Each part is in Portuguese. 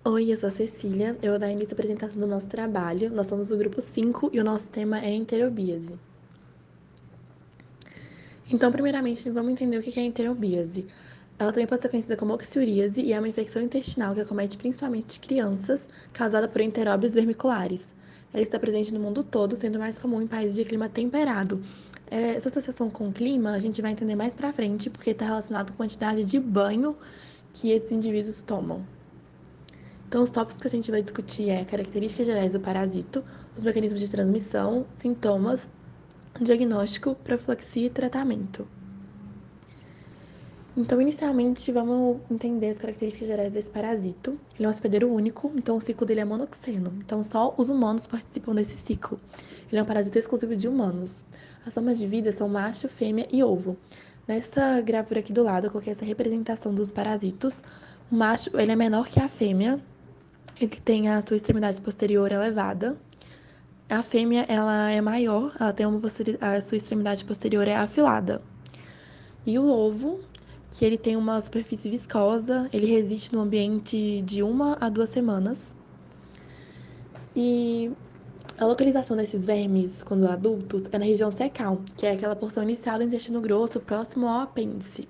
Oi, eu sou a Cecília. Eu vou dar início à apresentação do nosso trabalho. Nós somos o grupo 5 e o nosso tema é enterobíase. Então, primeiramente, vamos entender o que é enterobíase. Ela também pode ser conhecida como oxiuríase e é uma infecção intestinal que acomete principalmente crianças, causada por enteróbios vermiculares. Ela está presente no mundo todo, sendo mais comum em países de clima temperado. Essa associação com o clima a gente vai entender mais pra frente, porque está relacionado com a quantidade de banho que esses indivíduos tomam. Então, os tópicos que a gente vai discutir é características gerais do parasito, os mecanismos de transmissão, sintomas, diagnóstico, profilaxia e tratamento. Então, inicialmente, vamos entender as características gerais desse parasito. Ele é um hospedeiro único, então o ciclo dele é monoxeno. Então, só os humanos participam desse ciclo. Ele é um parasito exclusivo de humanos. As formas de vida são macho, fêmea e ovo. Nessa gravura aqui do lado, eu coloquei essa representação dos parasitos. O macho, ele é menor que a fêmea, ele tem a sua extremidade posterior elevada. A fêmea, ela é maior, ela tem a sua extremidade posterior é afilada. E o ovo, que ele tem uma superfície viscosa, ele resiste no ambiente de 1 a 2 semanas. E a localização desses vermes, quando adultos, é na região cecal, que é aquela porção inicial do intestino grosso próximo ao apêndice.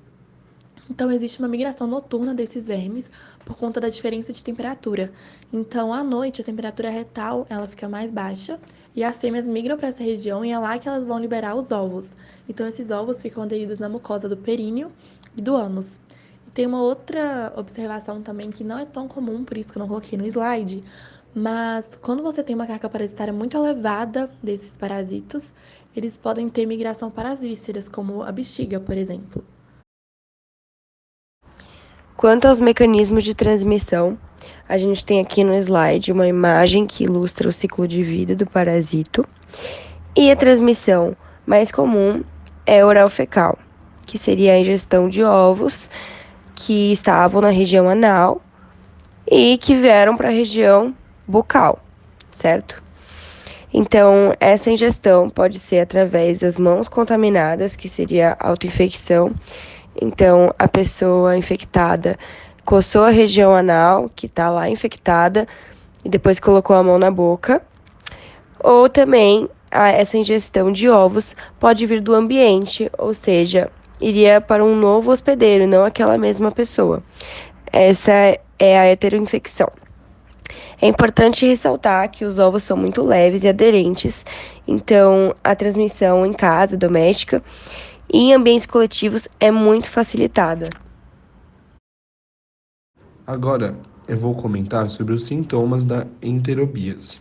Então, existe uma migração noturna desses vermes por conta da diferença de temperatura. Então, à noite, a temperatura retal ela fica mais baixa e as fêmeas migram para essa região e é lá que elas vão liberar os ovos. Então, esses ovos ficam aderidos na mucosa do períneo e do ânus. E tem uma outra observação também que não é tão comum, por isso que eu não coloquei no slide, mas quando você tem uma carga parasitária muito elevada desses parasitos, eles podem ter migração para as vísceras, como a bexiga, por exemplo. Quanto aos mecanismos de transmissão, a gente tem aqui no slide uma imagem que ilustra o ciclo de vida do parasito. E a transmissão mais comum é oral-fecal, que seria a ingestão de ovos que estavam na região anal e que vieram para a região bucal, certo? Então, essa ingestão pode ser através das mãos contaminadas, que seria autoinfecção. Então, a pessoa infectada coçou a região anal, que está lá infectada, e depois colocou a mão na boca. Ou também, essa ingestão de ovos pode vir do ambiente, ou seja, iria para um novo hospedeiro, não aquela mesma pessoa. Essa é a heteroinfecção. É importante ressaltar que os ovos são muito leves e aderentes, então a transmissão em casa, doméstica e em ambientes coletivos é muito facilitada. Agora, eu vou comentar sobre os sintomas da enterobíase.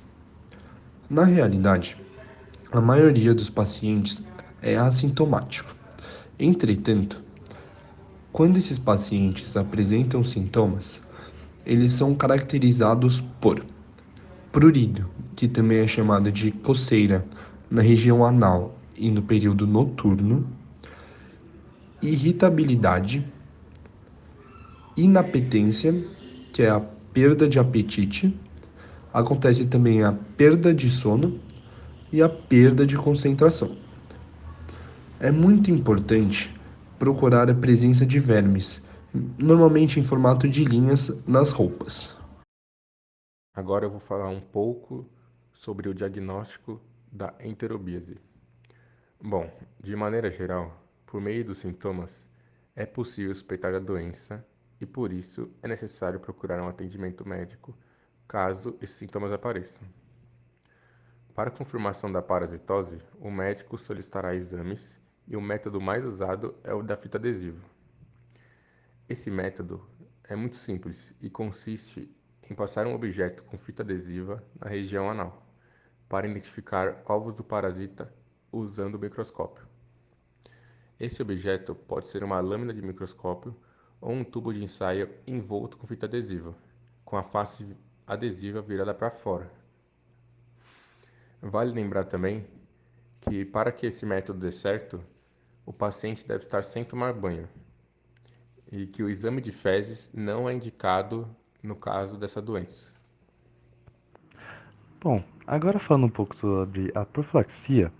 Na realidade, a maioria dos pacientes é assintomático. Entretanto, quando esses pacientes apresentam sintomas, eles são caracterizados por prurido, que também é chamado de coceira, na região anal e no período noturno, irritabilidade, inapetência, que é a perda de apetite, acontece também a perda de sono e a perda de concentração. É muito importante procurar a presença de vermes, normalmente em formato de linhas nas roupas. Agora eu vou falar um pouco sobre o diagnóstico da enterobíase. Bom, de maneira geral, por meio dos sintomas, é possível suspeitar da doença e por isso é necessário procurar um atendimento médico caso esses sintomas apareçam. Para a confirmação da parasitose, o médico solicitará exames e o método mais usado é o da fita adesiva. Esse método é muito simples e consiste em passar um objeto com fita adesiva na região anal, para identificar ovos do parasita usando o microscópio. Esse objeto pode ser uma lâmina de microscópio ou um tubo de ensaio envolto com fita adesiva, com a face adesiva virada para fora. Vale lembrar também que, para que esse método dê certo, o paciente deve estar sem tomar banho e que o exame de fezes não é indicado no caso dessa doença. Bom, agora falando um pouco sobre a profilaxia,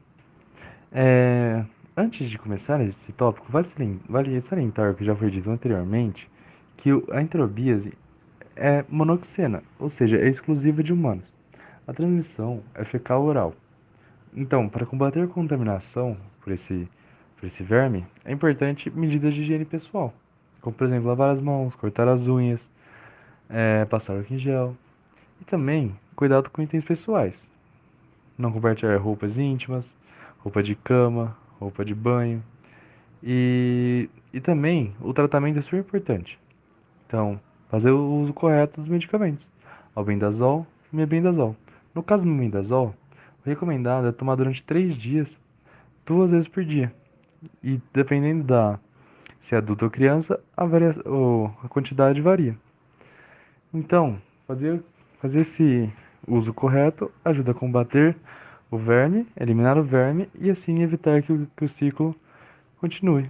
é, antes de começar esse tópico, vale salientar o que já foi dito anteriormente, que a enterobíase é monoxena, ou seja, é exclusiva de humanos. A transmissão é fecal-oral. Então, para combater a contaminação por esse verme, é importante medidas de higiene pessoal, como por exemplo lavar as mãos, cortar as unhas, passar álcool em gel e também cuidado com itens pessoais. Não compartilhar roupas íntimas, roupa de cama, roupa de banho e também o tratamento é super importante. Então, fazer o uso correto dos medicamentos, albendazol e mebendazol. No caso do mebendazol, o recomendado é tomar durante 3 dias, 2 vezes por dia. E dependendo se é adulto ou criança, a quantidade varia. Então, fazer esse uso correto ajuda a combater o verme, eliminar o verme e assim evitar que o ciclo continue.